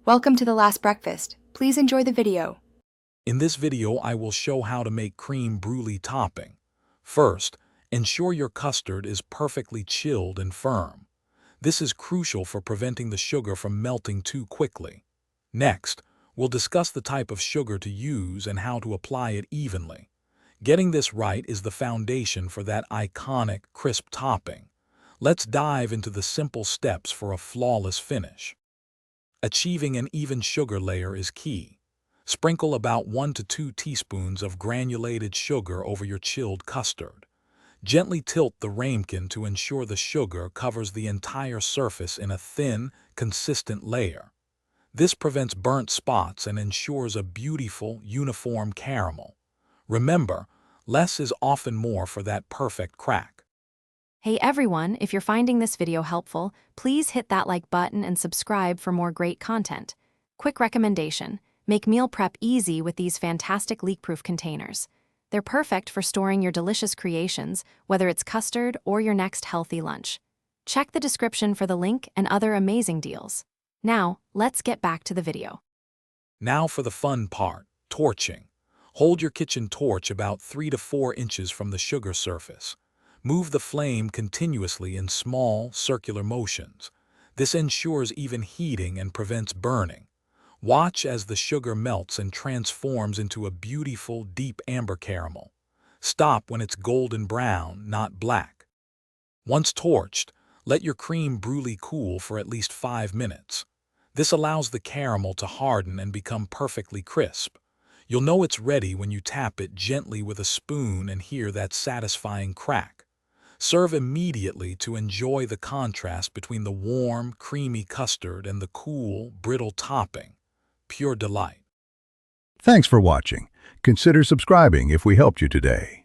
Welcome to the last breakfast. Please enjoy the video. In this video, I will show how to make crème brûlée topping. First, ensure your custard is perfectly chilled and firm. This is crucial for preventing the sugar from melting too quickly. Next, we'll discuss the type of sugar to use and how to apply it evenly. Getting this right is the foundation for that iconic, crisp topping. Let's dive into the simple steps for a flawless finish. Achieving an even sugar layer is key. Sprinkle about 1 to 2 teaspoons of granulated sugar over your chilled custard. Gently tilt the ramekin to ensure the sugar covers the entire surface in a thin, consistent layer. This prevents burnt spots and ensures a beautiful, uniform caramel. Remember, less is often more for that perfect crack. Hey everyone, if you're finding this video helpful, please hit that like button and subscribe for more great content. Quick recommendation: make meal prep easy with these fantastic leak-proof containers. They're perfect for storing your delicious creations, whether it's custard or your next healthy lunch. Check the description for the link and other amazing deals. Now, let's get back to the video. Now for the fun part, torching. Hold your kitchen torch about 3 to 4 inches from the sugar surface. Move the flame continuously in small, circular motions. This ensures even heating and prevents burning. Watch as the sugar melts and transforms into a beautiful, deep amber caramel. Stop when it's golden brown, not black. Once torched, let your crème brûlée cool for at least 5 minutes. This allows the caramel to harden and become perfectly crisp. You'll know it's ready when you tap it gently with a spoon and hear that satisfying crack. Serve immediately to enjoy the contrast between the warm, creamy custard and the cool, brittle topping. Pure delight. Thanks for watching. Consider subscribing if we helped you today.